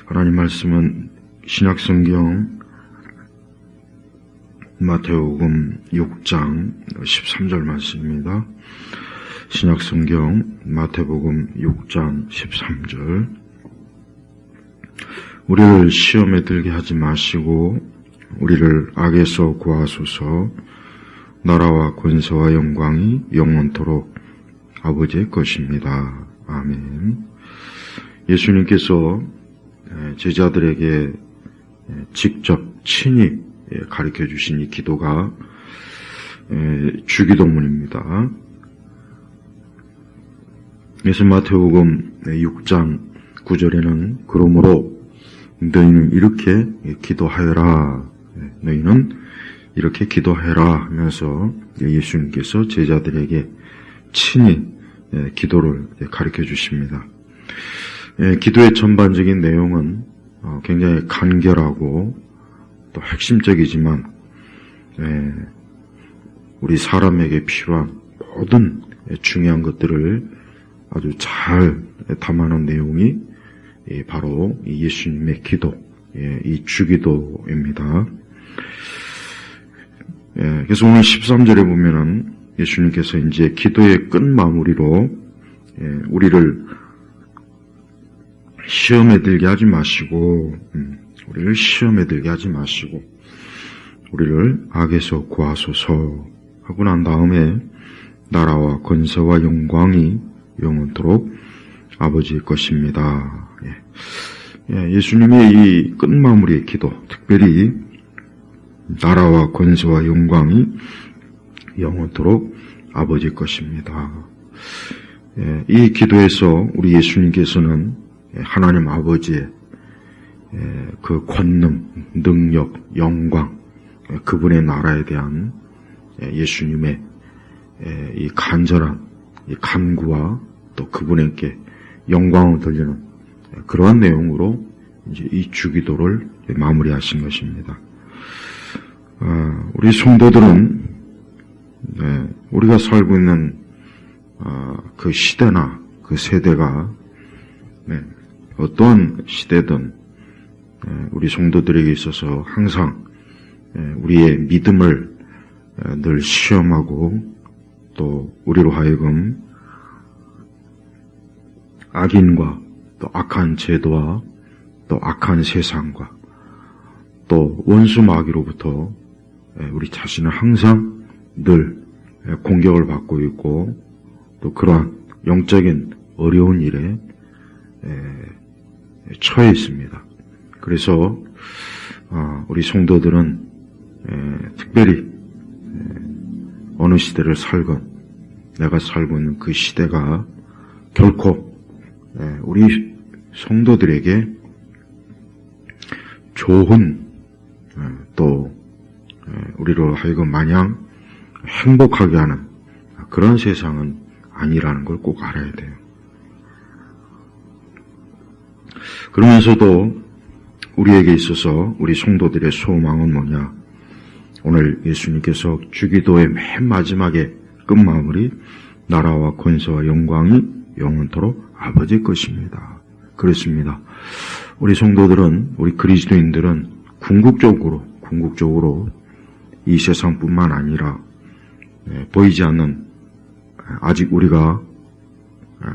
하나님 말씀은 신약성경 마태복음 6장 13절 말씀입니다. 신약성경 마태복음 6장 13절. 우리를 시험에 들게 하지 마시고 우리를 악에서 구하소서. 나라와 권세와 영광이 영원토록 아버지의 것입니다. 아멘. 예수님께서 제자들에게 직접 친히 가르쳐 주신 이 기도가 주기도문입니다. 그래서 마태복음 6장 9절에는 그러므로 너희는 이렇게 기도하여라. 너희는 이렇게 기도해라 하면서 예수님께서 제자들에게 친히 기도를 가르쳐 주십니다. 기도의 전반적인 내용은 굉장히 간결하고 또 핵심적이지만 우리 사람에게 필요한 모든 중요한 것들을 아주 잘 담아놓은 내용이 바로 예수님의 기도, 이 주기도입니다. 그래서 오늘 13절에 보면은 예수님께서 이제 기도의 끝마무리로 우리를 시험에 들게 하지 마시고, 우리를 시험에 들게 하지 마시고, 우리를 악에서 구하소서 하고 난 다음에 나라와 권세와 영광이 영원토록 아버지의 것입니다. 예수님의 이 끝마무리의 기도, 특별히 나라와 권세와 영광이 영원토록 아버지의 것입니다. 이 기도에서 우리 예수님께서는 하나님 아버지의 그 권능, 능력, 영광, 그분의 나라에 대한 예수님의 이 간절한 이 간구와 또 그분에게 영광을 돌리는 그러한 내용으로 이제 이 주기도를 마무리하신 것입니다. 우리 성도들은 우리가 살고 있는 그 시대나 그 세대가 어떠한 시대든 우리 성도들에게 있어서 항상 우리의 믿음을 늘 시험하고 또 우리로 하여금 악인과 또 악한 제도와 또 악한 세상과 또 원수 마귀로부터 우리 자신을 항상 늘 공격을 받고 있고 또 그러한 영적인 어려운 일에 처해 있습니다. 그래서 우리 성도들은 특별히 어느 시대를 살건 내가 살고 있는 그 시대가 결코 우리 성도들에게 좋은 또 우리로 하여금 마냥 행복하게 하는 그런 세상은 아니라는 걸 꼭 알아야 돼요. 그러면서도 우리에게 있어서 우리 성도들의 소망은 뭐냐? 오늘 예수님께서 주기도의 맨 마지막에 끝마무리 나라와 권세와 영광이 영원토록 아버지의 것입니다. 그렇습니다. 우리 성도들은 우리 그리스도인들은 궁극적으로 이 세상뿐만 아니라 보이지 않는 아직 우리가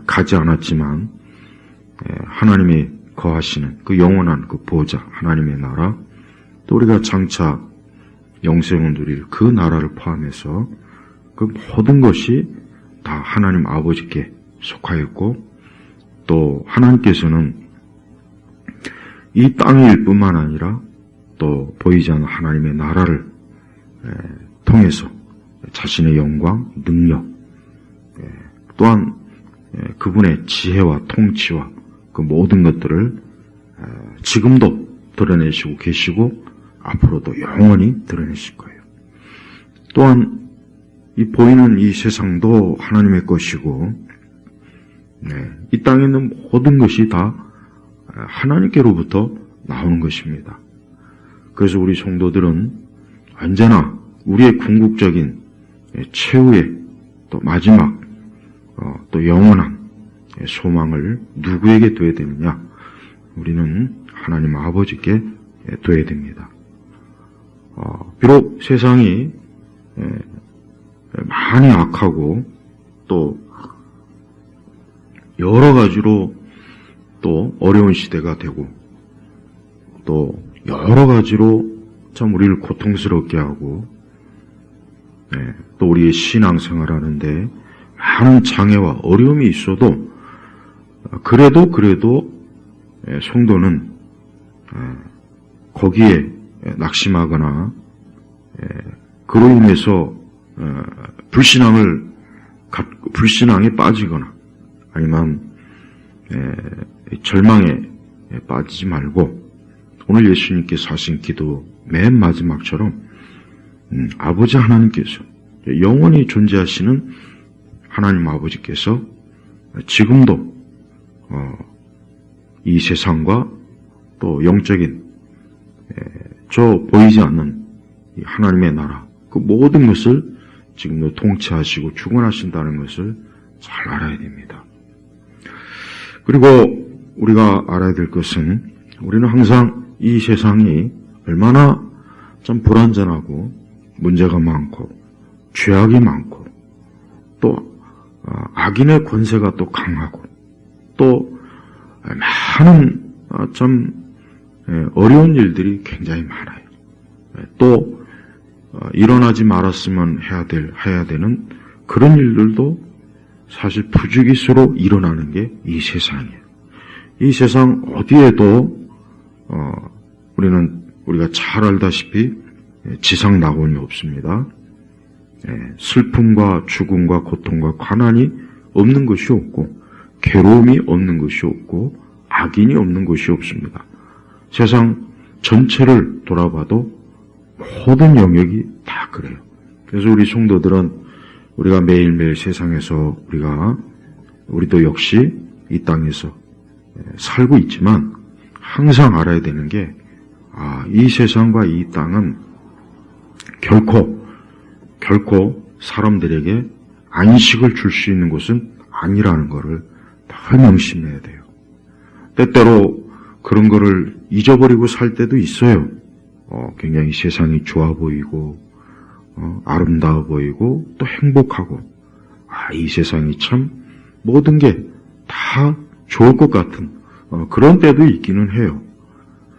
가지 않았지만 하나님이 거하시는 그 영원한 그 보좌 하나님의 나라 또 우리가 장차 영생을 누릴 그 나라를 포함해서 그 모든 것이 다 하나님 아버지께 속하였고 또 하나님께서는 이 땅일 뿐만 아니라 또 보이지 않는 하나님의 나라를 통해서 자신의 영광, 능력 또한 그분의 지혜와 통치와 그 모든 것들을 지금도 드러내시고 계시고 앞으로도 영원히 드러내실 거예요. 또한 이 보이는 이 세상도 하나님의 것이고 이 땅에 있는 모든 것이 다 하나님께로부터 나오는 것입니다. 그래서 우리 성도들은 언제나 우리의 궁극적인 최후의 또 마지막 또 영원한 소망을 누구에게 둬야 되느냐? 우리는 하나님 아버지께 둬야 됩니다. 비록 세상이 많이 악하고 또 여러 가지로 또 어려운 시대가 되고 또 여러 가지로 참 우리를 고통스럽게 하고 또 우리의 신앙생활하는데 많은 장애와 어려움이 있어도 그래도 성도는 거기에 낙심하거나 그로 인해서 불신앙에 빠지거나 아니면 절망에 빠지지 말고 오늘 예수님께서 하신 기도 맨 마지막처럼 아버지 하나님께서 영원히 존재하시는 하나님 아버지께서 지금도 이 세상과 또 영적인 저 보이지 않는 하나님의 나라 그 모든 것을 지금도 통치하시고 주관하신다는 것을 잘 알아야 됩니다. 그리고 우리가 알아야 될 것은 우리는 항상 이 세상이 얼마나 참 불완전하고 문제가 많고 죄악이 많고 또 악인의 권세가 또 강하고 또 많은 참 어려운 일들이 굉장히 많아요. 또 일어나지 말았으면 해야 되는 그런 일들도 사실 부지기수로 일어나는 게 이 세상이에요. 이 세상 어디에도 우리가 잘 알다시피 지상 낙원이 없습니다. 슬픔과 죽음과 고통과 가난이 없는 것이 없고 괴로움이 없는 것이 없고 악인이 없는 것이 없습니다. 세상 전체를 돌아봐도 모든 영역이 다 그래요. 그래서 우리 성도들은 우리가 매일매일 세상에서 우리도 역시 이 땅에서 살고 있지만 항상 알아야 되는 게 이 세상과 이 땅은 결코 사람들에게 안식을 줄 수 있는 곳은 아니라는 것을 다 명심해야 돼요. 때때로 그런 거를 잊어버리고 살 때도 있어요. 굉장히 세상이 좋아 보이고 아름다워 보이고 또 행복하고 이 세상이 참 모든 게 다 좋을 것 같은 그런 때도 있기는 해요.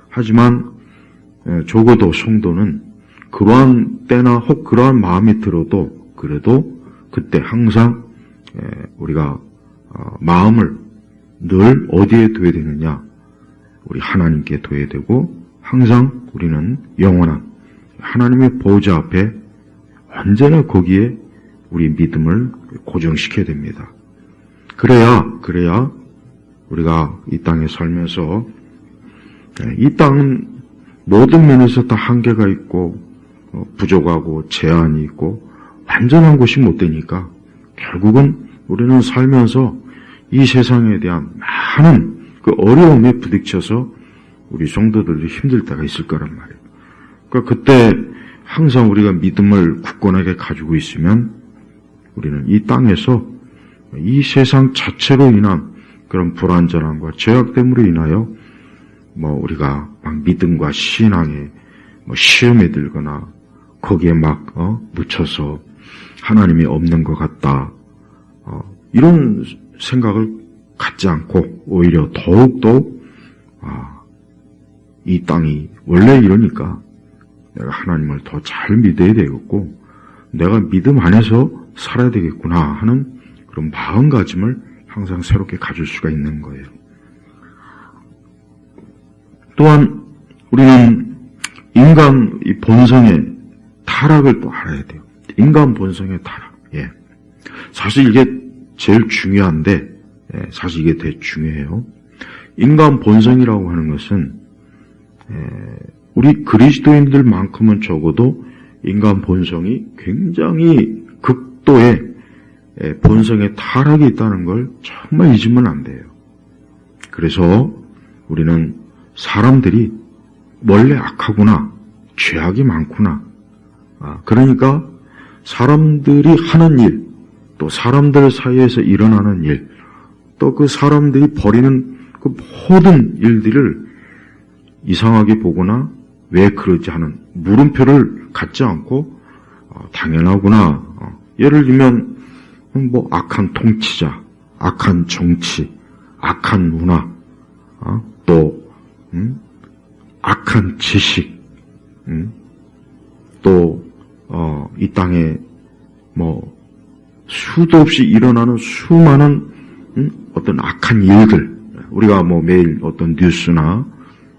하지만 적어도 성도는 그러한 때나 혹 그러한 마음이 들어도 그래도 그때 항상 우리가 마음을 늘 어디에 둬야 되느냐? 우리 하나님께 둬야 되고 항상 우리는 영원한 하나님의 보좌 앞에 언제나 거기에 우리 믿음을 고정시켜야 됩니다. 그래야 우리가 이 땅에 살면서 이 땅은 모든 면에서 다 한계가 있고 부족하고 제한이 있고 완전한 곳이 못 되니까 결국은 우리는 살면서 이 세상에 대한 많은 그 어려움에 부딪혀서 우리 성도들도 힘들 때가 있을 거란 말이에요. 그러니까 그때 항상 우리가 믿음을 굳건하게 가지고 있으면 우리는 이 땅에서 이 세상 자체로 인한 그런 불완전함과 죄악됨으로 인하여 우리가 막 믿음과 신앙에 시험에 들거나 거기에 막 묻혀서 하나님이 없는 것 같다 이런 생각을 갖지 않고 오히려 더욱더 이 땅이 원래 이러니까 내가 하나님을 더 잘 믿어야 되겠고 내가 믿음 안에서 살아야 되겠구나 하는 그런 마음가짐을 항상 새롭게 가질 수가 있는 거예요. 또한 우리는 인간 이 본성의 타락을 또 알아야 돼요. 인간 본성의 타락. 사실 이게 제일 중요한데 사실 이게 되게 중요해요. 인간 본성이라고 하는 것은 우리 그리스도인들만큼은 적어도 인간 본성이 굉장히 극도의 본성의 타락이 있다는 걸 정말 잊으면 안 돼요. 그래서 우리는 사람들이 원래 악하구나, 죄악이 많구나. 그러니까 사람들이 하는 일, 또 사람들 사이에서 일어나는 일, 또 그 사람들이 벌이는 그 모든 일들을 이상하게 보거나 왜 그러지 하는 물음표를 갖지 않고 당연하구나. 예를 들면 뭐 악한 통치자, 악한 정치, 악한 문화, 또 악한 지식, 또 이 땅에 뭐 수도 없이 일어나는 수많은 어떤 악한 일들, 우리가 뭐 매일 어떤 뉴스나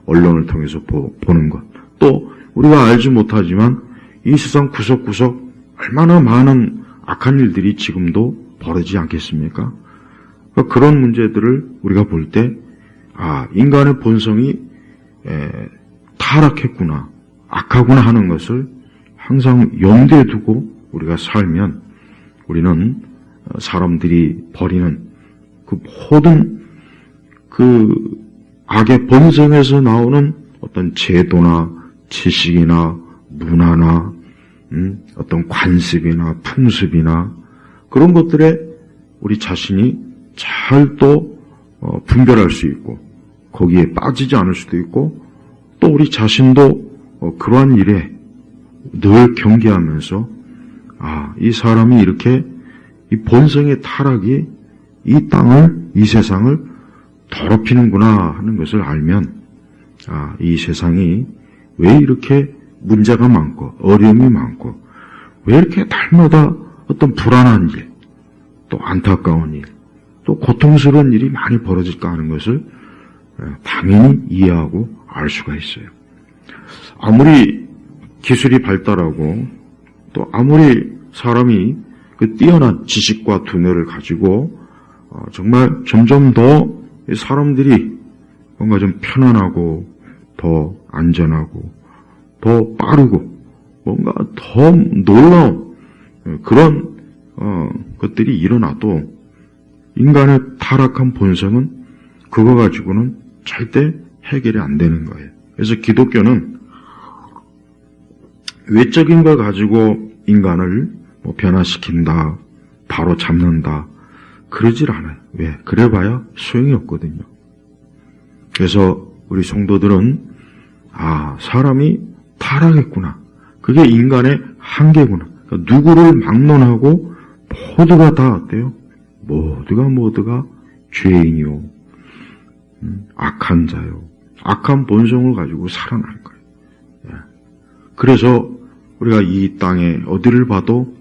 언론을 통해서 보는 것, 또 우리가 알지 못하지만 이 세상 구석구석 얼마나 많은 악한 일들이 지금도 벌어지지 않겠습니까? 그런 문제들을 우리가 볼 때, 인간의 본성이 타락했구나, 악하구나 하는 것을 항상 염두에 두고 우리가 살면 우리는 사람들이 벌이는 그 모든 그 악의 본성에서 나오는 어떤 제도나 지식이나 문화나 어떤 관습이나 풍습이나 그런 것들에 우리 자신이 잘 또 분별할 수 있고 거기에 빠지지 않을 수도 있고 또 우리 자신도 그러한 일에 늘 경계하면서 이 사람이 이렇게 이 본성의 타락이 이 땅을, 이 세상을 더럽히는구나 하는 것을 알면 이 세상이 왜 이렇게 문제가 많고 어려움이 많고 왜 이렇게 날마다 어떤 불안한 일, 또 안타까운 일, 또 고통스러운 일이 많이 벌어질까 하는 것을 당연히 이해하고 알 수가 있어요. 아무리 기술이 발달하고 또 아무리 사람이 그 뛰어난 지식과 두뇌를 가지고 정말 점점 더 사람들이 뭔가 좀 편안하고 더 안전하고 더 빠르고 뭔가 더 놀라운 그런 것들이 일어나도 인간의 타락한 본성은 그거 가지고는 절대 해결이 안 되는 거예요. 그래서 기독교는 외적인 걸 가지고 인간을 변화시킨다, 바로 잡는다, 그러질 않아요. 왜? 그래봐야 소용이 없거든요. 그래서 우리 성도들은 사람이 타락했구나. 그게 인간의 한계구나. 그러니까 누구를 막론하고 모두가 다 어때요? 모두가 죄인이요, 악한 자요, 악한 본성을 가지고 살아날 거예요. 그래서 우리가 이 땅에 어디를 봐도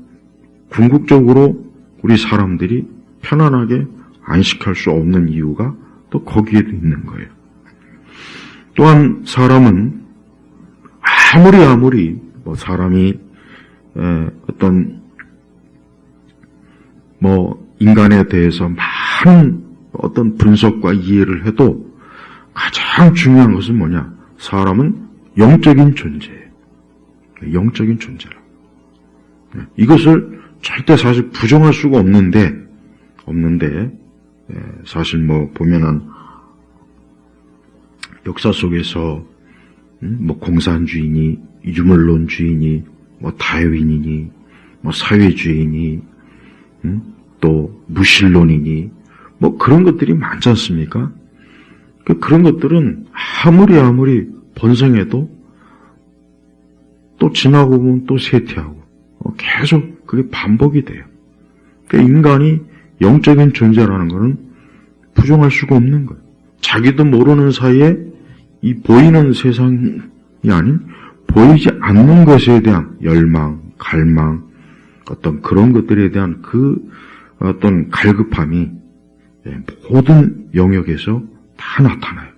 궁극적으로 우리 사람들이 편안하게 안식할 수 없는 이유가 또 거기에도 있는 거예요. 또한 사람은 아무리 사람이 어떤 인간에 대해서 많은 어떤 분석과 이해를 해도 가장 중요한 것은 뭐냐? 사람은 영적인 존재예요. 영적인 존재라. 이것을 절대 사실 부정할 수가 없는데 사실 보면은 역사 속에서 공산주의니 유물론주의니 다윈이니 사회주의니 또 무신론이니 그런 것들이 많지 않습니까? 그런 것들은 아무리 번성해도 또 지나고 보면 또 쇠퇴하고 계속 그게 반복이 돼요. 인간이 영적인 존재라는 것은 부정할 수가 없는 거예요. 자기도 모르는 사이에 이 보이는 세상이 아닌 보이지 않는 것에 대한 열망, 갈망, 어떤 그런 것들에 대한 그 어떤 갈급함이 모든 영역에서 다 나타나요.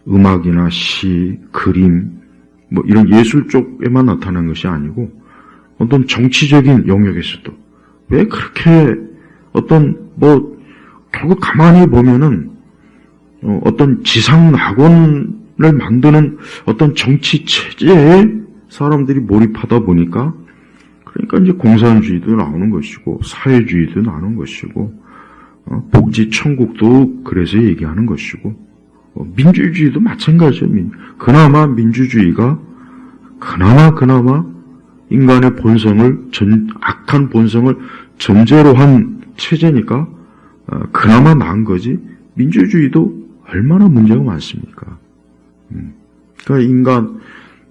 음악이나 시, 그림, 이런 예술 쪽에만 나타나는 것이 아니고 어떤 정치적인 영역에서도 왜 그렇게 결국 가만히 보면은 어떤 지상 낙원을 만드는 어떤 정치 체제에 사람들이 몰입하다 보니까 그러니까 이제 공산주의도 나오는 것이고 사회주의도 나오는 것이고 복지 천국도 그래서 얘기하는 것이고 민주주의도 마찬가지예요. 그나마 민주주의가 그나마 인간의 본성을 악한 본성을 전제로 한 체제니까 그나마 나은 거지. 민주주의도 얼마나 문제가 많습니까? 그러니까 인간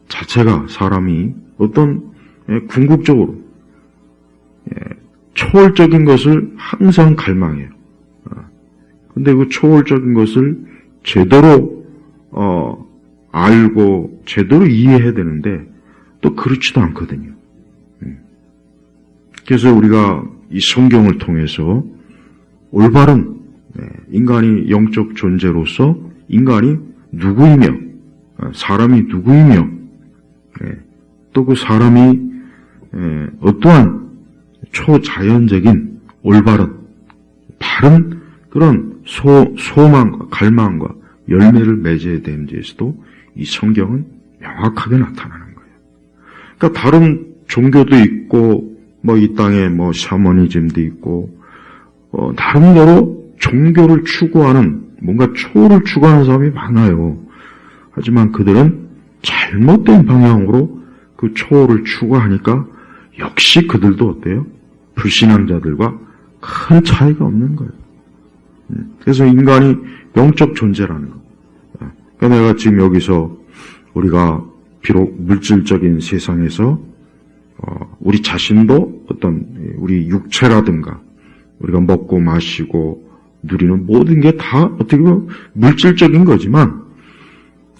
자체가 사람이 어떤 궁극적으로 초월적인 것을 항상 갈망해요. 근데 그 초월적인 것을 제대로 알고 제대로 이해해야 되는데 또 그렇지도 않거든요. 그래서 우리가 이 성경을 통해서 올바른 인간이 영적 존재로서 인간이 누구이며 사람이 누구이며 또 그 사람이 어떠한 초자연적인 올바른 바른 그런 소망과 갈망과 열매를 맺어야 되는지에서도 이 성경은 명확하게 나타나는 거예요. 그러니까 다른 종교도 있고 뭐 이 땅에 뭐 샤머니즘도 있고 나름대로 종교를 추구하는 뭔가 초를 추구하는 사람이 많아요. 하지만 그들은 잘못된 방향으로 그 초를 추구하니까 역시 그들도 어때요? 불신앙자들과 큰 차이가 없는 거예요. 그래서 인간이 영적 존재라는 거. 그러니까 내가 지금 여기서 우리가 비록 물질적인 세상에서 우리 자신도 어떤 우리 육체라든가 우리가 먹고 마시고 누리는 모든 게 다 어떻게 보면 물질적인 거지만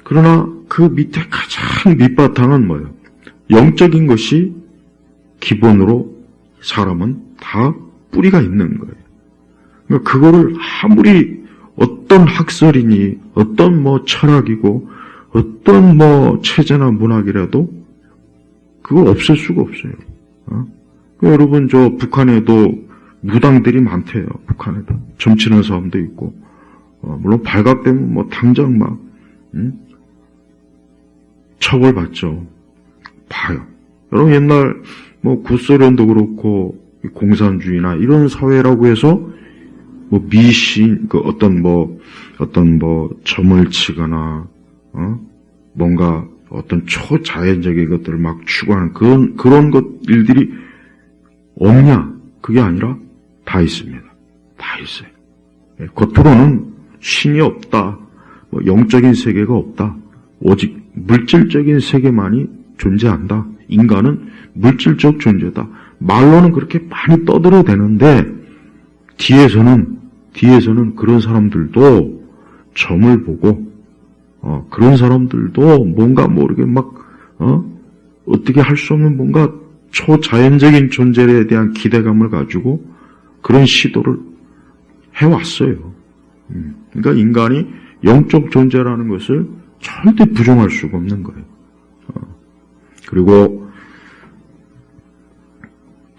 그러나 그 밑에 가장 밑바탕은 뭐예요? 영적인 것이 기본으로 사람은 다 뿌리가 있는 거예요. 그러니까 그거를 아무리 어떤 학설이니 어떤 뭐 철학이고 어떤 뭐 체제나 문학이라도 그걸 없앨 수가 없어요. 여러분 저 북한에도 무당들이 많대요. 북한에도 점치는 사람도 있고 물론 발각되면 뭐 당장 막 처벌받죠. 봐요. 여러분 옛날 뭐 구소련도 그렇고 공산주의나 이런 사회라고 해서 뭐 미신 그 어떤 점을 치거나 뭔가 어떤 초자연적인 것들을 막 추구하는 그런 일들이 없냐? 그게 아니라 다 있습니다. 다 있어요. 겉으로는 신이 없다, 뭐 영적인 세계가 없다. 오직 물질적인 세계만이 존재한다. 인간은 물질적 존재다. 말로는 그렇게 많이 떠들어대는데 뒤에서는 그런 사람들도 점을 보고 그런 사람들도 뭔가 모르게 막 어떻게 할 수 없는 뭔가 초자연적인 존재에 대한 기대감을 가지고 그런 시도를 해왔어요. 그러니까 인간이 영적 존재라는 것을 절대 부정할 수가 없는 거예요. 그리고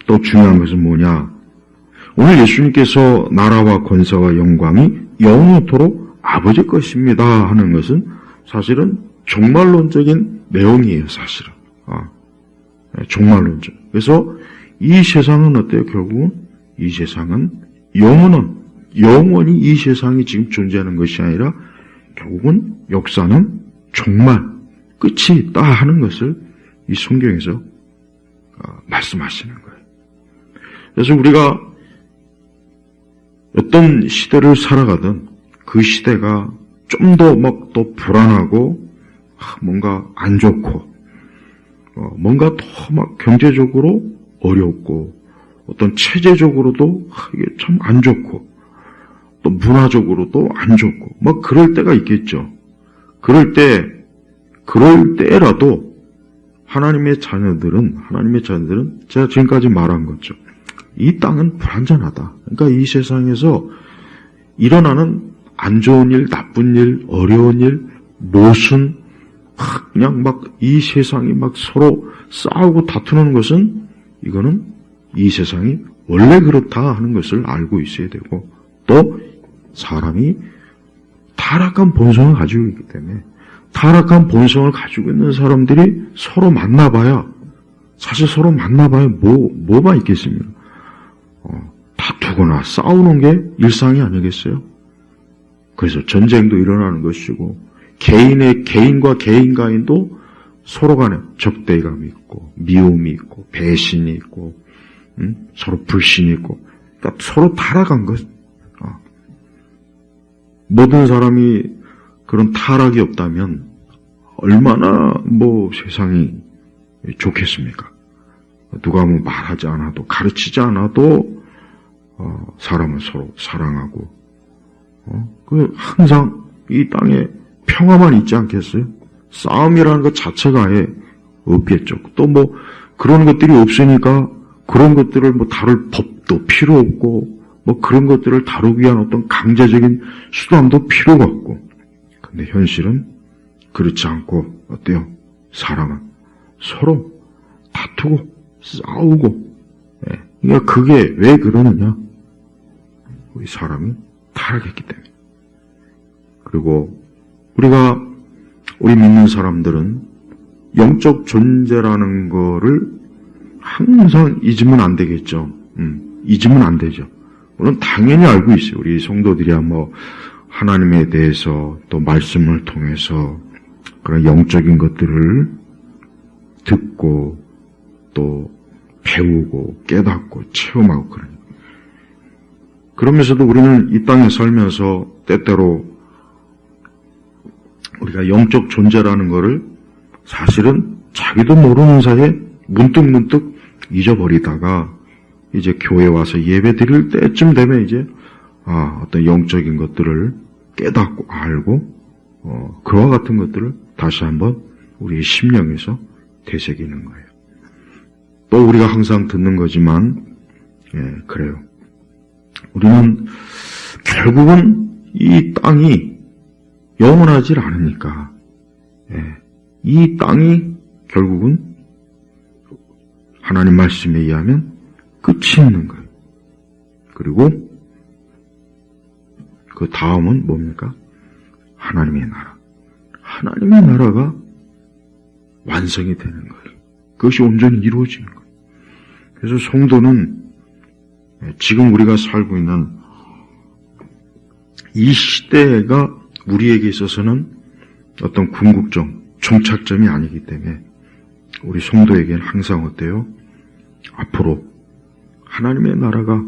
또 중요한 것은 뭐냐? 오늘 예수님께서 나라와 권세와 영광이 영원토록 아버지 것입니다 하는 것은 사실은 종말론적인 내용이에요. 사실은 종말론적. 그래서 이 세상은 어때요? 결국은 이 세상은 영원히 이 세상이 지금 존재하는 것이 아니라 결국은 역사는 종말, 끝이 있다 하는 것을 이 성경에서 말씀하시는 거예요. 그래서 우리가 어떤 시대를 살아가든 그 시대가 좀 더 막 더 불안하고 뭔가 안 좋고 뭔가 더 막 경제적으로 어렵고 어떤 체제적으로도 이게 참 안 좋고 또 문화적으로도 안 좋고 막 그럴 때가 있겠죠. 그럴 때라도 하나님의 자녀들은 제가 지금까지 말한 거죠. 이 땅은 불안전하다. 그러니까 이 세상에서 일어나는 안 좋은 일, 나쁜 일, 어려운 일, 모순, 그냥 막 이 세상이 막 서로 싸우고 다투는 것은 이거는 이 세상이 원래 그렇다 하는 것을 알고 있어야 되고 또 사람이 타락한 본성을 가지고 있기 때문에 타락한 본성을 가지고 있는 사람들이 서로 만나봐야 사실 서로 만나봐야 뭐가 있겠습니까? 다투거나 싸우는 게 일상이 아니겠어요? 그래서 전쟁도 일어나는 것이고 개인과 개인 간도 서로 간에 적대감이 있고 미움이 있고 배신이 있고 서로 불신이 있고 그러니까 서로 타락한 것. 모든 사람이 그런 타락이 없다면 얼마나 세상이 좋겠습니까? 누가 말하지 않아도, 가르치지 않아도 사람은 서로 사랑하고 항상 이 땅에 평화만 있지 않겠어요? 싸움이라는 것 자체가 아예 없겠죠. 또 그런 것들이 없으니까 그런 것들을 다룰 법도 필요 없고 그런 것들을 다루기 위한 어떤 강제적인 수단도 필요가 없고. 근데 현실은 그렇지 않고 어때요? 사람은 서로 다투고 싸우고. 그러니까 그게 왜 그러느냐? 우리 사람이 타락했기 때문에. 그리고 우리 믿는 사람들은 영적 존재라는 거를 항상 잊으면 안 되겠죠. 잊으면 안 되죠. 물론 당연히 알고 있어요. 우리 성도들이야 하나님에 대해서 또 말씀을 통해서 그런 영적인 것들을 듣고 또 배우고 깨닫고 체험하고 그러니까. 그러면서도 우리는 이 땅에 살면서 때때로 우리가 영적 존재라는 거를 사실은 자기도 모르는 사이에 문득문득 잊어버리다가 이제 교회 와서 예배 드릴 때쯤 되면 이제 어떤 영적인 것들을 깨닫고 알고 그와 같은 것들을 다시 한번 우리의 심령에서 되새기는 거예요. 또 우리가 항상 듣는 거지만 그래요. 우리는 결국은 이 땅이 영원하질 않으니까 이 땅이 결국은 하나님 말씀에 의하면 끝이 있는 거예요. 그리고 그 다음은 뭡니까? 하나님의 나라. 하나님의 나라가 완성이 되는 거예요. 그것이 온전히 이루어지는 거예요. 그래서 성도는 지금 우리가 살고 있는 이 시대가 우리에게 있어서는 어떤 궁극점, 종착점이 아니기 때문에 우리 성도에게는 항상 어때요? 앞으로 하나님의 나라가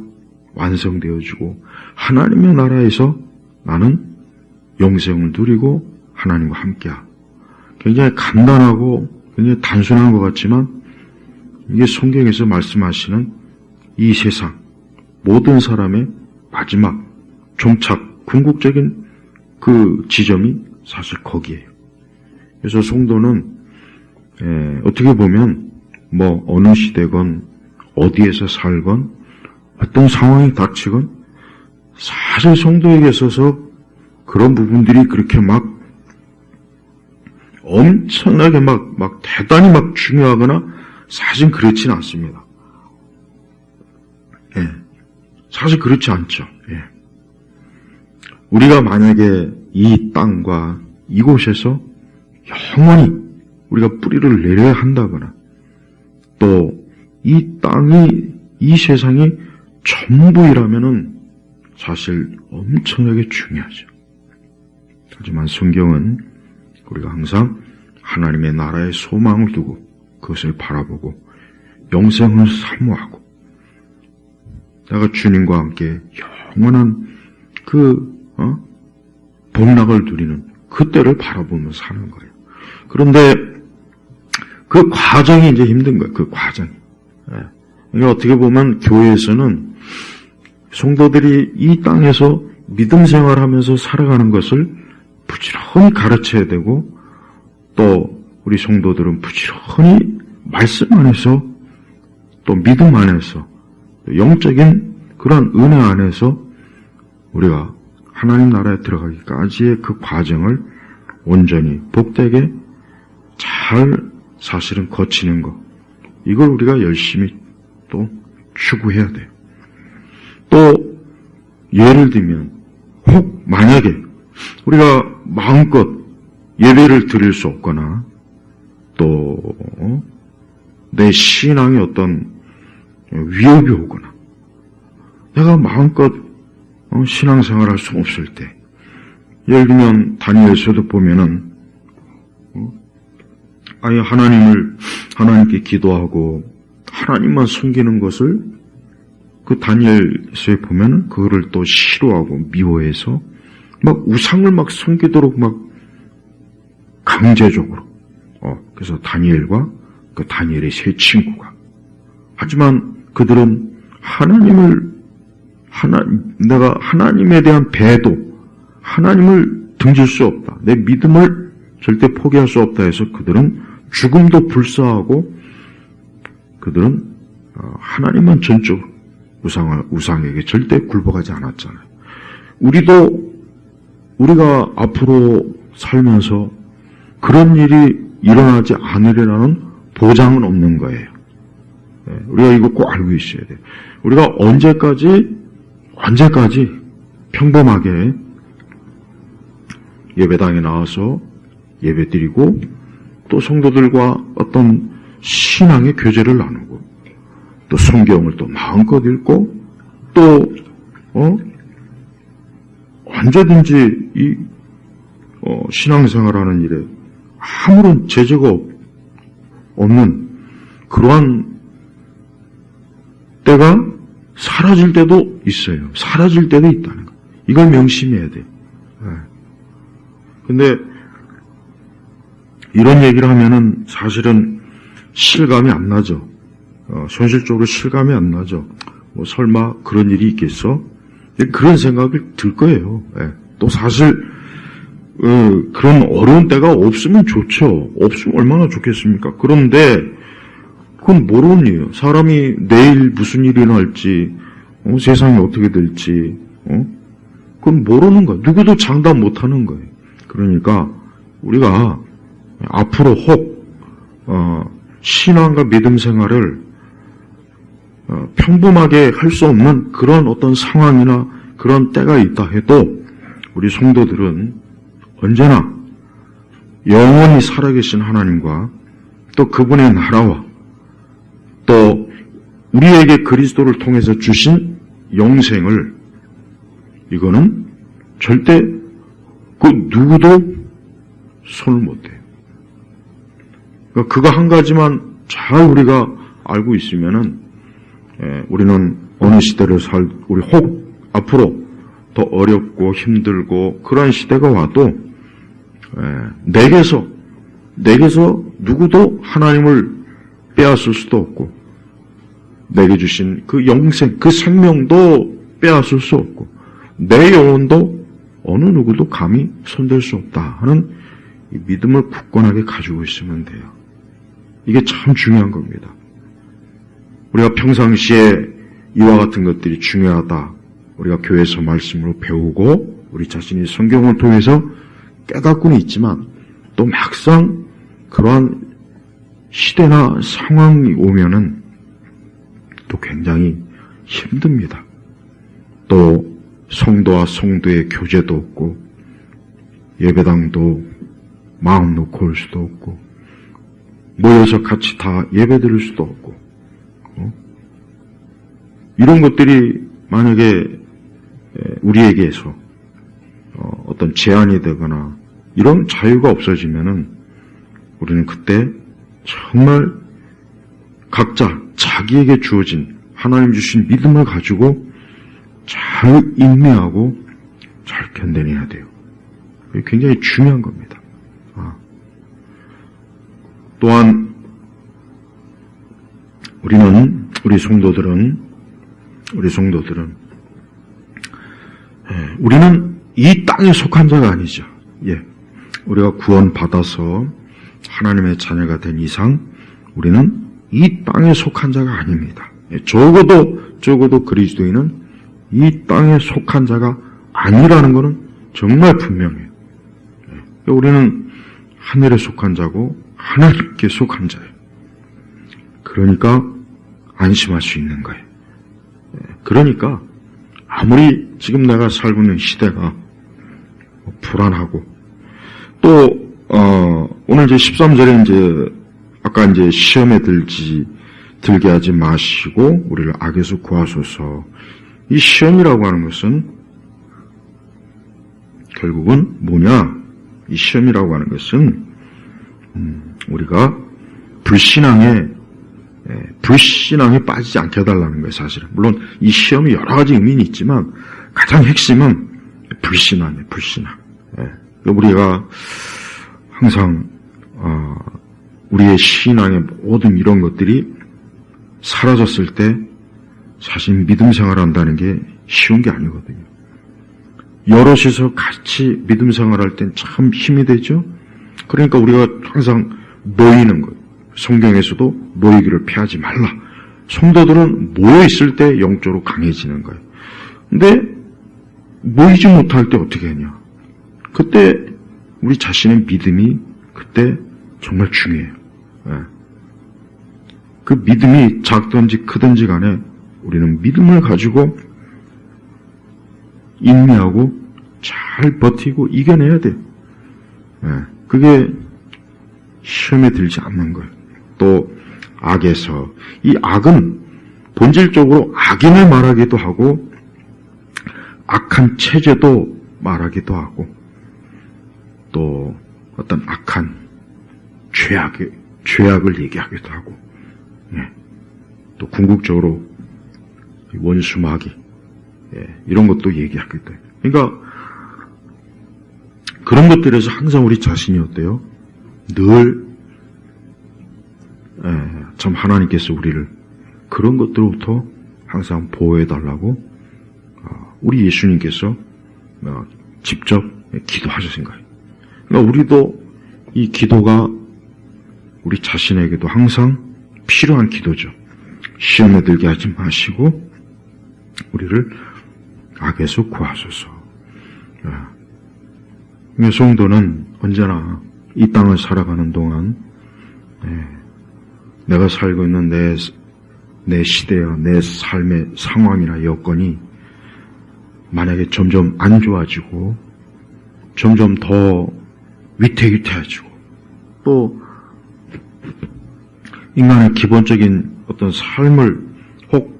완성되어지고 하나님의 나라에서 나는 영생을 누리고 하나님과 함께하고. 굉장히 간단하고 굉장히 단순한 것 같지만 이게 성경에서 말씀하시는 이 세상 모든 사람의 마지막 종착 궁극적인 그 지점이 사실 거기에요. 그래서 성도는 어떻게 보면 어느 시대건 어디에서 살건 어떤 상황이 닥치건 사실 성도에게 있어서 그런 부분들이 그렇게 엄청나게 대단히 중요하거나 사실 그렇지는 않습니다. 사실 그렇지 않죠. 우리가 만약에 이 땅과 이곳에서 영원히 우리가 뿌리를 내려야 한다거나 또 이 땅이 이 세상이 전부이라면은 사실 엄청나게 중요하죠. 하지만 성경은 우리가 항상 하나님의 나라의 소망을 두고 그것을 바라보고 영생을 사모하고 내가 주님과 함께 영원한 복락을 누리는 그때를 바라보며 사는 거예요. 그런데 그 과정이 이제 힘든 거예요. 그 과정이. 그러니까 어떻게 보면 교회에서는 성도들이 이 땅에서 믿음 생활하면서 살아가는 것을 부지런히 가르쳐야 되고 또 우리 성도들은 부지런히 말씀 안에서 또 믿음 안에서 영적인 그런 은혜 안에서 우리가 하나님 나라에 들어가기까지의 그 과정을 온전히 복되게 잘 사실은 거치는 것, 이걸 우리가 열심히 또 추구해야 돼요. 또 예를 들면 혹 만약에 우리가 마음껏 예배를 드릴 수 없거나 또 내 신앙에 어떤 위협이 오거나 내가 마음껏 신앙생활할 수 없을 때, 예를 들면 다니엘서도 보면은 아예 하나님께 기도하고 하나님만 섬기는 것을 그 다니엘서에 보면은 그거를 또 싫어하고 미워해서 우상을 섬기도록 강제적으로. 그래서 다니엘과 그 다니엘의 세 친구가. 하지만 그들은 내가 하나님에 대한 배도, 하나님을 등질 수 없다. 내 믿음을 절대 포기할 수 없다 해서 그들은 죽음도 불사하고 그들은 하나님만 전적으로 우상에게 절대 굴복하지 않았잖아요. 우리가 앞으로 살면서 그런 일이 일어나지 않으리라는 보장은 없는 거예요. 우리가 이거 꼭 알고 있어야 돼요. 우리가 언제까지 평범하게 예배당에 나와서 예배드리고 또 성도들과 어떤 신앙의 교제를 나누고 또 성경을 또 마음껏 읽고 또 언제든지 이 신앙생활하는 일에 아무런 제재가 없는 그러한 때가 사라질 때도 있어요. 사라질 때도 있다는 거. 이걸 명심해야 돼요. 근데 이런 얘기를 하면은 사실은 실감이 안 나죠. 현실적으로 실감이 안 나죠. 뭐 설마 그런 일이 있겠어? 그런 생각이 들 거예요. 또 사실 그런 어려운 때가 없으면 좋죠. 없으면 얼마나 좋겠습니까? 그런데 그건 모르는 일이에요. 사람이 내일 무슨 일이 날지, 세상이 어떻게 될지, 그건 모르는 거예요. 누구도 장담 못하는 거예요. 그러니까 우리가 앞으로 혹 신앙과 믿음 생활을 평범하게 할 수 없는 그런 어떤 상황이나 그런 때가 있다 해도 우리 성도들은 언제나 영원히 살아계신 하나님과 또 그분의 나라와 또 우리에게 그리스도를 통해서 주신 영생을 이거는 절대 그 누구도 손을 못 대요. 그러니까 그거 한 가지만 잘 우리가 알고 있으면은 우리는 어느 시대를 우리 혹 앞으로 더 어렵고 힘들고 그런 시대가 와도 내게서 누구도 하나님을 빼앗을 수도 없고 내게 주신 그 영생, 그 생명도 빼앗을 수 없고 내 영혼도 어느 누구도 감히 손댈 수 없다 하는 이 믿음을 굳건하게 가지고 있으면 돼요. 이게 참 중요한 겁니다. 우리가 평상시에 이와 같은 것들이 중요하다. 우리가 교회에서 말씀으로 배우고 우리 자신이 성경을 통해서 깨닫고는 있지만 또 막상 그러한 시대나 상황이 오면은 또 굉장히 힘듭니다. 또 성도와 성도의 교제도 없고 예배당도 마음 놓고 올 수도 없고 모여서 같이 다 예배 드릴 수도 없고 이런 것들이 만약에 우리에게서 어떤 제한이 되거나 이런 자유가 없어지면은 우리는 그때 정말 각자 자기에게 주어진 하나님 주신 믿음을 가지고 잘 인내하고 잘 견뎌내야 돼요. 그게 굉장히 중요한 겁니다. 또한 우리 성도들은 우리는 이 땅에 속한 자가 아니죠. 우리가 구원받아서 하나님의 자녀가 된 이상 우리는 이 땅에 속한 자가 아닙니다. 적어도 그리스도인은 이 땅에 속한 자가 아니라는 것은 정말 분명해요. 우리는 하늘에 속한 자고 하나님께 속한 자예요. 그러니까 안심할 수 있는 거예요. 그러니까 아무리 지금 내가 살고 있는 시대가 불안하고 또 오늘 이제 13절에 이제 아까 이제 시험에 들게 하지 마시고 우리를 악에서 구하소서. 이 시험이라고 하는 것은 결국은 뭐냐? 이 시험이라고 하는 것은 우리가 불신앙에 빠지지 않게 해달라는 거예요, 사실은. 물론 이 시험이 여러 가지 의미는 있지만 가장 핵심은 불신앙이에요, 불신앙. 우리가 항상 우리의 신앙의 모든 이런 것들이 사라졌을 때 사실 믿음 생활한다는 게 쉬운 게 아니거든요. 여럿이서 같이 믿음 생활할 땐 참 힘이 되죠. 그러니까 우리가 항상 모이는 거예요. 성경에서도 모이기를 피하지 말라. 성도들은 모여 있을 때 영적으로 강해지는 거예요. 근데 모이지 못할 때 어떻게 하냐? 그때 우리 자신의 믿음이 그때 정말 중요해요. 그 믿음이 작든지 크든지 간에 우리는 믿음을 가지고 인내하고 잘 버티고 이겨내야 돼요. 그게 시험에 들지 않는 거예요. 또 악에서, 이 악은 본질적으로 악인을 말하기도 하고 악한 체제도 말하기도 하고 또 어떤 악한 죄악을 얘기하기도 하고 또 궁극적으로 원수 마귀 이런 것도 얘기하기도 해요. 그러니까 그런 것들에서 항상 우리 자신이 어때요? 늘 참 하나님께서 우리를 그런 것들로부터 항상 보호해달라고 우리 예수님께서 직접 기도하셨은 거예요. 그러니까 우리도 이 기도가 우리 자신에게도 항상 필요한 기도죠. 시험에 들게 하지 마시고 우리를 악에서 구하소서. 성도는 언제나 이 땅을 살아가는 동안 내가 살고 있는 내 시대와 내 삶의 상황이나 여건이 만약에 점점 안 좋아지고 점점 더 위태위태해지고 또 인간의 기본적인 어떤 삶을 혹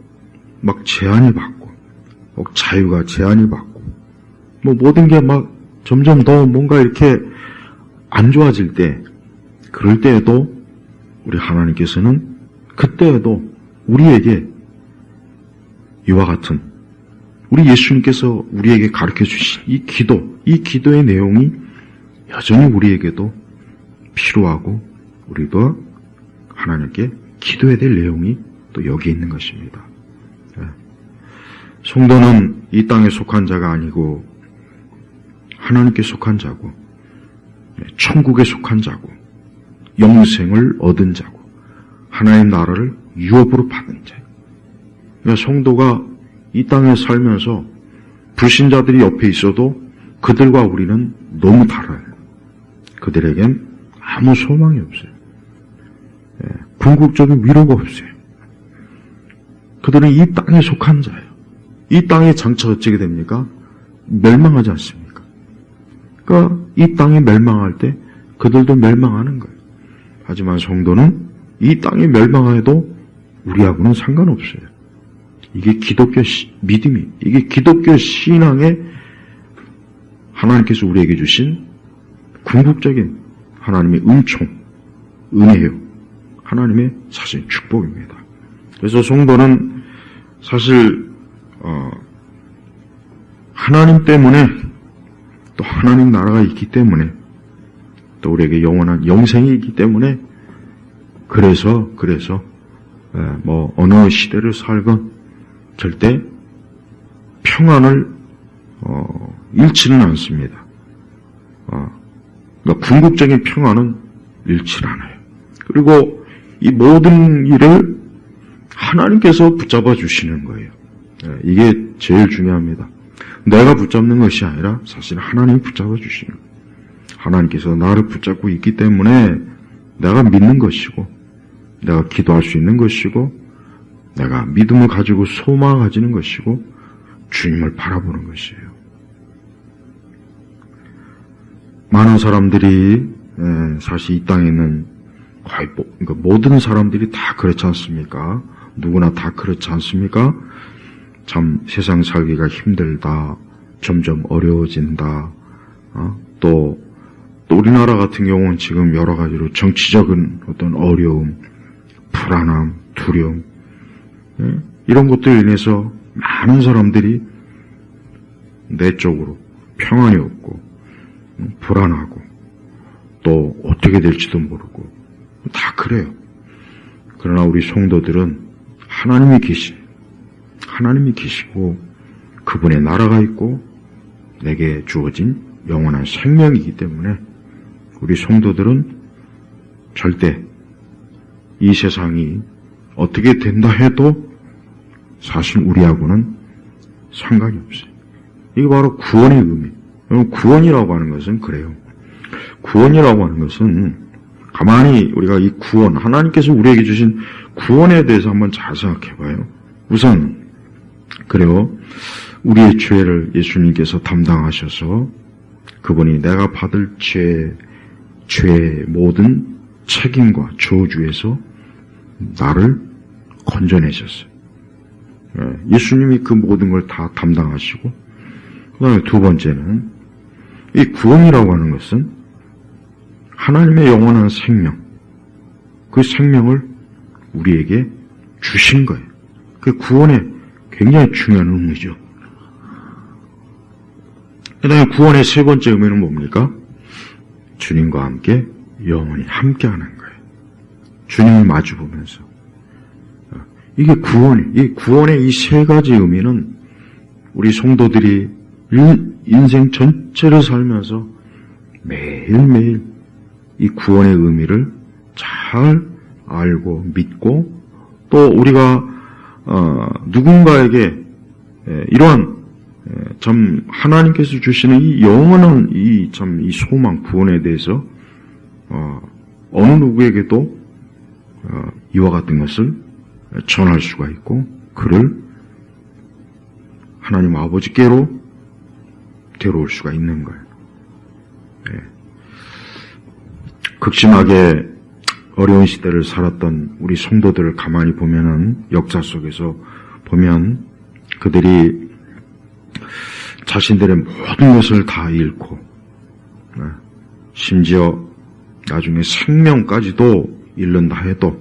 막 제한이 받고 혹 자유가 제한이 받고 뭐 모든 게 막 점점 더 뭔가 이렇게 안 좋아질 때 그럴 때에도 우리 하나님께서는 그때에도 우리에게 이와 같은 우리 예수님께서 우리에게 가르쳐 주신 이 기도의 내용이 여전히 우리에게도 필요하고 우리도 하나님께 기도해야 될 내용이 또 여기에 있는 것입니다. 성도는 이 땅에 속한 자가 아니고 하나님께 속한 자고 천국에 속한 자고 영생을 얻은 자고 하나님 나라를 유업으로 받은 자예요. 그러니까 성도가 이 땅에 살면서 불신자들이 옆에 있어도 그들과 우리는 너무 달라요. 그들에겐 아무 소망이 없어요. 궁극적인 위로가 없어요. 그들은 이 땅에 속한 자예요. 이 땅에 장차 어찌게 됩니까? 멸망하지 않습니까? 그러니까 이 땅이 멸망할 때 그들도 멸망하는 거예요. 하지만 성도는 이 땅이 멸망해도 우리하고는 상관없어요. 이게 기독교 믿음이, 이게 기독교 신앙의 하나님께서 우리에게 주신 궁극적인 하나님의 은총, 은혜요. 하나님의 사실 축복입니다. 그래서 성도는 사실 하나님 때문에 또 하나님 나라가 있기 때문에 또 우리에게 영원한 영생이 있기 때문에 그래서 뭐 어느 시대를 살건 절대 평안을 잃지는 않습니다. 그러니까 궁극적인 평안은 잃지 않아요. 그리고 이 모든 일을 하나님께서 붙잡아 주시는 거예요. 이게 제일 중요합니다. 내가 붙잡는 것이 아니라 사실 하나님이 붙잡아 주시는 거예요. 하나님께서 나를 붙잡고 있기 때문에 내가 믿는 것이고 내가 기도할 수 있는 것이고 내가 믿음을 가지고 소망을 가지는 것이고 주님을 바라보는 것이에요. 많은 사람들이 사실 이 땅에 있는 거의 그러니까 모든 사람들이 다 그렇지 않습니까? 누구나 다 그렇지 않습니까? 참 세상 살기가 힘들다, 점점 어려워진다. 또 우리나라 같은 경우는 지금 여러 가지로 정치적인 어떤 어려움, 불안함, 두려움 이런 것들로 인해서 많은 사람들이 내적으로 평안이 없고 불안하고 또 어떻게 될지도 모르고 다 그래요. 그러나 우리 성도들은 하나님이 계시고 그분의 나라가 있고 내게 주어진 영원한 생명이기 때문에 우리 성도들은 절대 이 세상이 어떻게 된다 해도 사실 우리하고는 상관이 없어요. 이게 바로 구원의 의미. 구원이라고 하는 것은 그래요. 구원이라고 하는 것은 가만히 우리가 이 구원, 하나님께서 우리에게 주신 구원에 대해서 한번 잘 생각해봐요. 우선 그래요. 우리의 죄를 예수님께서 담당하셔서 그분이 내가 받을 죄의 모든 책임과 저주에서 나를 건져내셨어요. 예수님이 그 모든 걸 다 담당하시고, 그 다음에 두 번째는 이 구원이라고 하는 것은 하나님의 영원한 생명, 그 생명을 우리에게 주신 거예요. 그 구원의 굉장히 중요한 의미죠. 그 다음에 구원의 세 번째 의미는 뭡니까? 주님과 함께 영원히 함께하는 거예요. 주님을 마주보면서. 이게 이 구원의 이 세 가지 의미는 우리 성도들이 인생 전체를 살면서 매일매일 이 구원의 의미를 잘 알고 믿고 또 우리가 누군가에게 이러한 참 하나님께서 주시는 이 영원한 이 소망 구원에 대해서 어느 누구에게도 이와 같은 것을 전할 수가 있고 그를 하나님 아버지께로 데려올 수가 있는 거예요. 극심하게 어려운 시대를 살았던 우리 성도들을 가만히 보면은 역사 속에서 보면 그들이 자신들의 모든 것을 다 잃고 심지어 나중에 생명까지도 잃는다 해도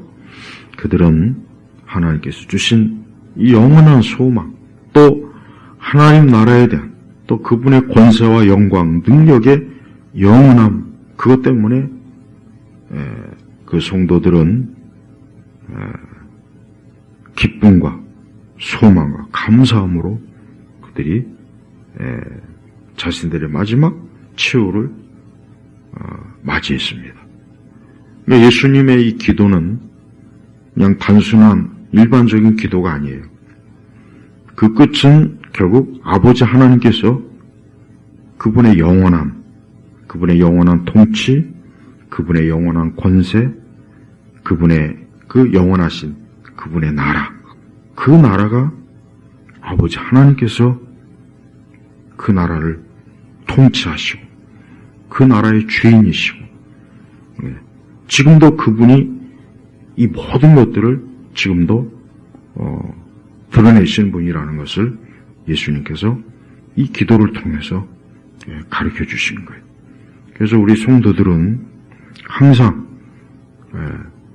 그들은 하나님께서 주신 이 영원한 소망 또 하나님 나라에 대한 또 그분의 권세와 영광 능력의 영원함 그것 때문에 그 성도들은 기쁨과 소망과 감사함으로 그들이 자신들의 마지막 치유를 맞이했습니다. 그러니까 예수님의 이 기도는 그냥 단순한 일반적인 기도가 아니에요. 그 끝은 결국 아버지 하나님께서 그분의 영원함, 그분의 영원한 통치, 그분의 영원한 권세, 그분의 그 영원하신 그분의 나라, 그 나라가 아버지 하나님께서 그 나라를 통치하시고 그 나라의 주인이시고 지금도 그분이 이 모든 것들을 지금도 드러내시는 분이라는 것을 예수님께서 이 기도를 통해서 가르쳐 주시는 거예요. 그래서 우리 성도들은 항상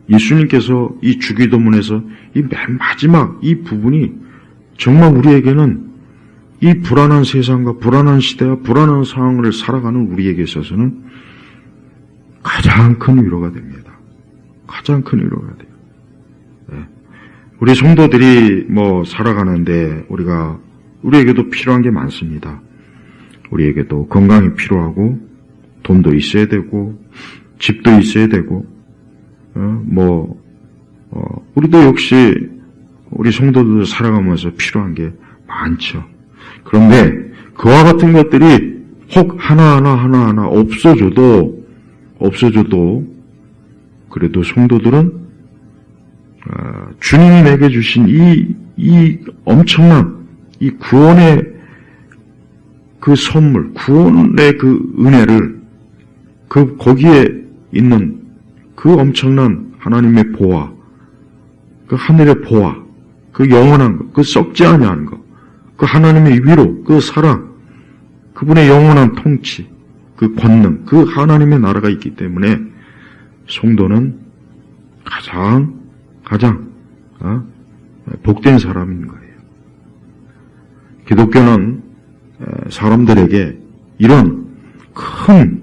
예수님께서 이 주기도문에서 이 맨 마지막 이 부분이 정말 우리에게는 이 불안한 세상과 불안한 시대와 불안한 상황을 살아가는 우리에게 있어서는 가장 큰 위로가 됩니다. 가장 큰 위로가 돼요. 우리 성도들이 살아가는데 우리에게도 필요한 게 많습니다. 우리에게도 건강이 필요하고 돈도 있어야 되고 집도 있어야 되고 우리도 역시 우리 성도들 살아가면서 필요한 게 많죠. 그런데 그와 같은 것들이 혹 하나하나 없어져도 그래도 성도들은 주님이 내게 주신 이 엄청난 이 구원의 그 선물, 구원의 그 은혜를 거기에 있는 그 엄청난 하나님의 보화, 그 하늘의 보화, 그 영원한 것, 그 썩지 아니하는 것, 그 하나님의 위로, 그 사랑, 그분의 영원한 통치, 그 권능, 그 하나님의 나라가 있기 때문에 성도는 가장 복된 사람인 거예요. 기독교는 사람들에게 이런 큰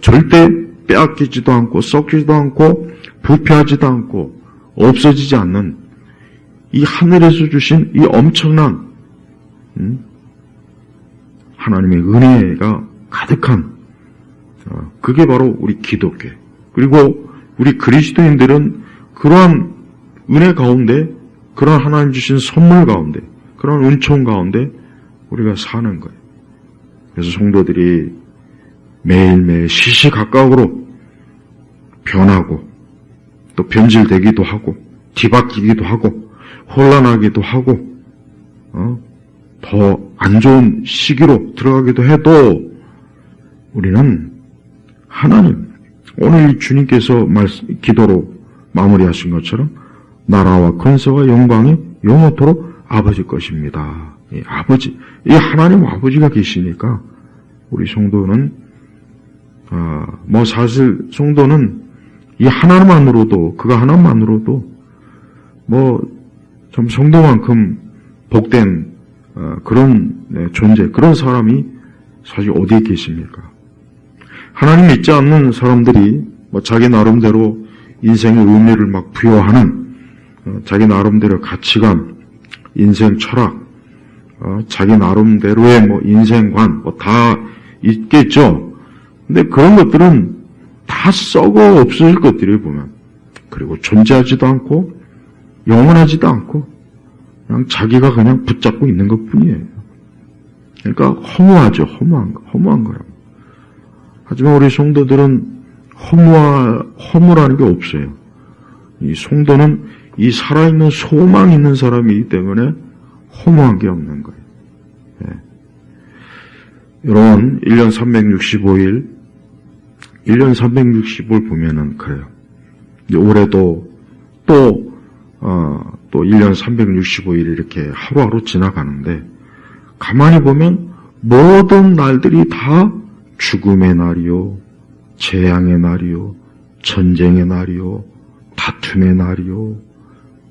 절대 빼앗기지도 않고 썩지도 않고 부패하지도 않고 없어지지 않는 이 하늘에서 주신 이 엄청난 하나님의 은혜가 가득한 그게 바로 우리 기독교. 그리고 우리 그리스도인들은 그러한 은혜 가운데, 그러한 하나님 주신 선물 가운데, 그러한 은총 가운데 우리가 사는 거예요. 그래서 성도들이 매일매일 시시각각으로 변하고 또 변질되기도 하고 뒤바뀌기도 하고 혼란하기도 하고 더 안 좋은 시기로 들어가기도 해도 우리는 하나님, 오늘 주님께서 기도로 마무리하신 것처럼 나라와 권세와 영광이 영원토록 아버지 것입니다. 이 아버지, 이 하나님 아버지가 계시니까 우리 성도는 사실 성도는 이 하나만으로도, 그가 하나만으로도 참 성도만큼 복된 그런 존재, 그런 사람이 사실 어디에 계십니까? 하나님 믿지 않는 사람들이 자기 나름대로 인생의 의미를 막 부여하는 자기 나름대로 가치관, 인생 철학, 자기 나름대로의 인생관 다 있겠죠. 근데 그런 것들은 다 썩어 없어질 것들을 보면, 그리고 존재하지도 않고 영원하지도 않고 그냥 자기가 그냥 붙잡고 있는 것뿐이에요. 그러니까 허무하죠. 허무한 거라고. 하지만 우리 성도들은 허무라는 게 없어요. 이 성도는 이 살아있는 소망이 있는 사람이기 때문에 허무한 게 없는 거예요. 여러분, 1년 365일 보면은 그래요. 올해도 또 1년 365일이 이렇게 하루하루 지나가는데, 가만히 보면 모든 날들이 다 죽음의 날이요, 재앙의 날이요, 전쟁의 날이요, 다툼의 날이요,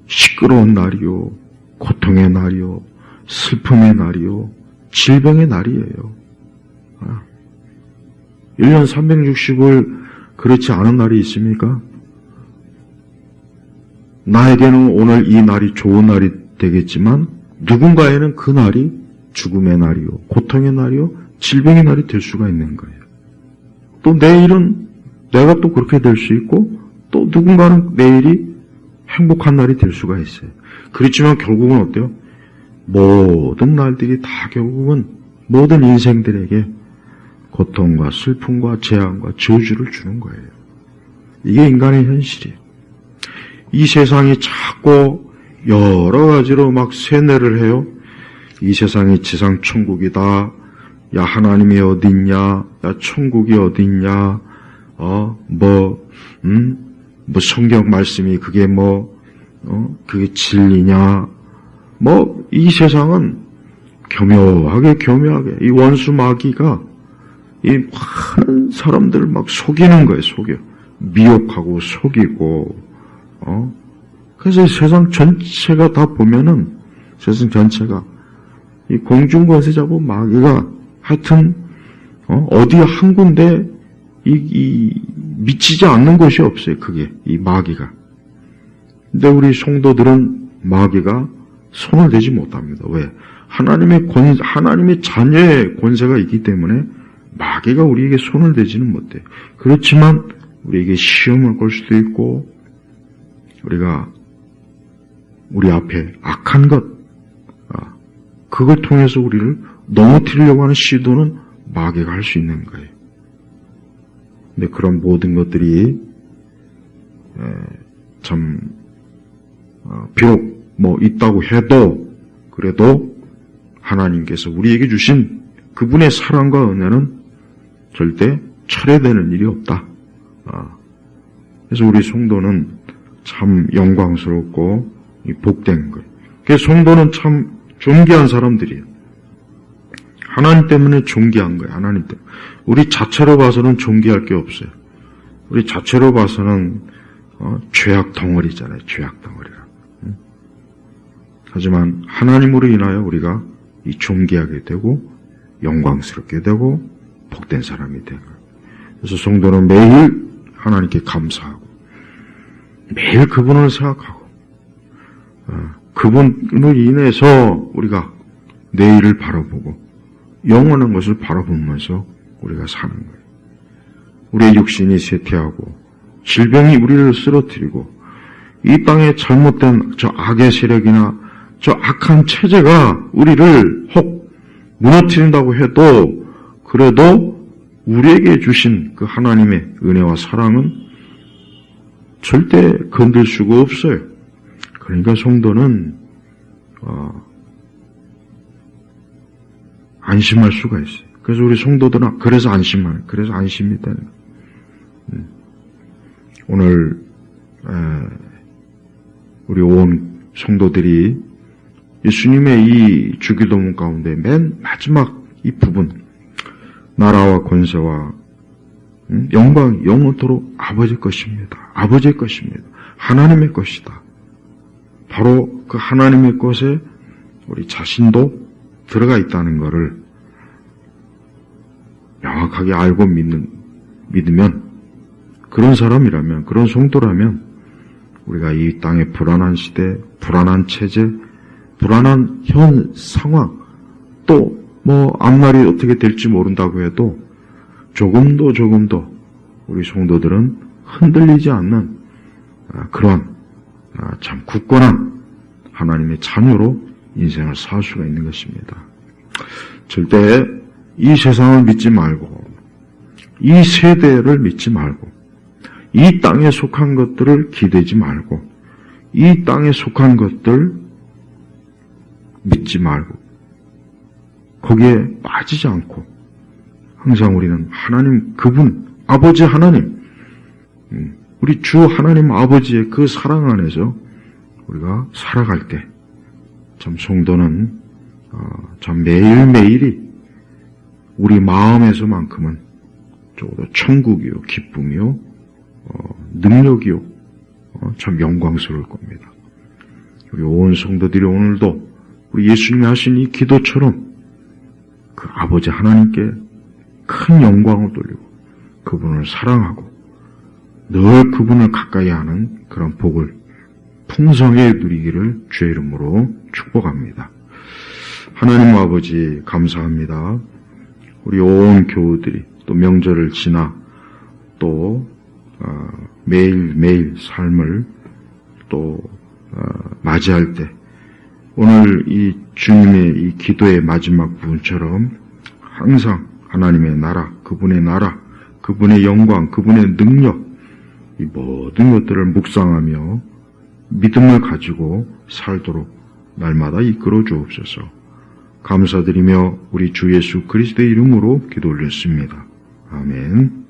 시끄러운 날이요, 고통의 날이요, 슬픔의 날이요, 질병의 날이에요. 1년 365일 그렇지 않은 날이 있습니까? 나에게는 오늘 이 날이 좋은 날이 되겠지만 누군가에는 그 날이 죽음의 날이요, 고통의 날이요, 질병의 날이 될 수가 있는 거예요. 또 내일은 내가 또 그렇게 될 수 있고, 또 누군가는 내일이 행복한 날이 될 수가 있어요. 그렇지만 결국은 어때요? 모든 날들이 다 결국은 모든 인생들에게 고통과 슬픔과 재앙과 저주를 주는 거예요. 이게 인간의 현실이에요. 이 세상이 자꾸 여러 가지로 막 세뇌를 해요. 이 세상이 지상 천국이다. 야, 하나님이 어딨냐? 야, 천국이 어딨냐? 성경 말씀이 그게 그게 진리냐? 이 세상은 교묘하게 이 원수 마귀가 이 많은 사람들을 막 속이는 거예요, 속여. 미혹하고 속이고, 그래서 세상 전체가 다 보면은, 세상 전체가, 이 공중권세 잡은 마귀가 하여튼, 어디 한 군데, 미치지 않는 곳이 없어요, 그게, 이 마귀가. 근데 우리 성도들은 마귀가 손을 대지 못합니다. 왜? 하나님의 자녀의 권세가 있기 때문에 마귀가 우리에게 손을 대지는 못해요. 그렇지만 우리에게 시험을 걸 수도 있고, 우리가 우리 앞에 악한 것, 그걸 통해서 우리를 넘어뜨리려고 하는 시도는 마귀가 할 수 있는 거예요. 근데 그런 모든 것들이 참 비록 있다고 해도, 그래도 하나님께서 우리에게 주신 그분의 사랑과 은혜는 절대 철회되는 일이 없다. 그래서 우리 성도는 참 영광스럽고 복된 거예요. 그래서 성도는 참 존귀한 사람들이에요. 하나님 때문에 존귀한 거예요. 하나님 때문에. 우리 자체로 봐서는 존귀할 게 없어요. 우리 자체로 봐서는 죄악 덩어리잖아요. 죄악 덩어리라. 하지만 하나님으로 인하여 우리가 이 존귀하게 되고 영광스럽게 되고 복된 사람이 되는 거예요. 그래서 성도는 매일 하나님께 감사하고 매일 그분을 생각하고 그분을 인해서 우리가 내일을 바라보고 영원한 것을 바라보면서 우리가 사는 거예요. 우리의 육신이 쇠퇴하고 질병이 우리를 쓰러뜨리고 이 땅에 잘못된 저 악의 세력이나 저 악한 체제가 우리를 혹 무너뜨린다고 해도 그래도 우리에게 주신 그 하나님의 은혜와 사랑은 절대 건들 수가 없어요. 그러니까 성도는 안심할 수가 있어요. 그래서 우리 성도들은 그래서 안심이 되는 거예요. 오늘 우리 온 성도들이 예수님의 이 주기도문 가운데 맨 마지막 이 부분, 나라와 권세와 영광이 영원토록 아버지의 것입니다. 아버지의 것입니다. 하나님의 것이다. 바로 그 하나님의 것에 우리 자신도 들어가 있다는 것을 명확하게 알고 믿으면, 그런 사람이라면, 그런 성도라면 우리가 이 땅의 불안한 시대, 불안한 체제, 불안한 현 상황, 또 앞날이 어떻게 될지 모른다고 해도 조금도 우리 성도들은 흔들리지 않는 그런 참 굳건한 하나님의 자녀로 인생을 살 수가 있는 것입니다. 절대 이 세상을 믿지 말고, 이 세대를 믿지 말고, 이 땅에 속한 것들을 기대지 말고, 이 땅에 속한 것들 믿지 말고, 거기에 빠지지 않고 항상 우리는 하나님, 그분, 아버지 하나님, 우리 주 하나님 아버지의 그 사랑 안에서 우리가 살아갈 때 참 성도는 참 매일매일이 우리 마음에서만큼은 적어도 천국이요, 기쁨이요, 능력이요, 참 영광스러울 겁니다. 우리 온 성도들이 오늘도 우리 예수님이 하신 이 기도처럼 그 아버지 하나님께 큰 영광을 돌리고 그분을 사랑하고 늘 그분을 가까이 하는 그런 복을 풍성하게 누리기를 주의 이름으로 축복합니다. 하나님 아버지 감사합니다. 우리 온 교우들이 또 명절을 지나 또 매일매일 삶을 또 맞이할 때 오늘 이 주님의 이 기도의 마지막 부분처럼 항상 하나님의 나라, 그분의 영광, 그분의 능력, 이 모든 것들을 묵상하며 믿음을 가지고 살도록 날마다 이끌어 주옵소서. 감사드리며 우리 주 예수 그리스도의 이름으로 기도 올렸습니다. 아멘.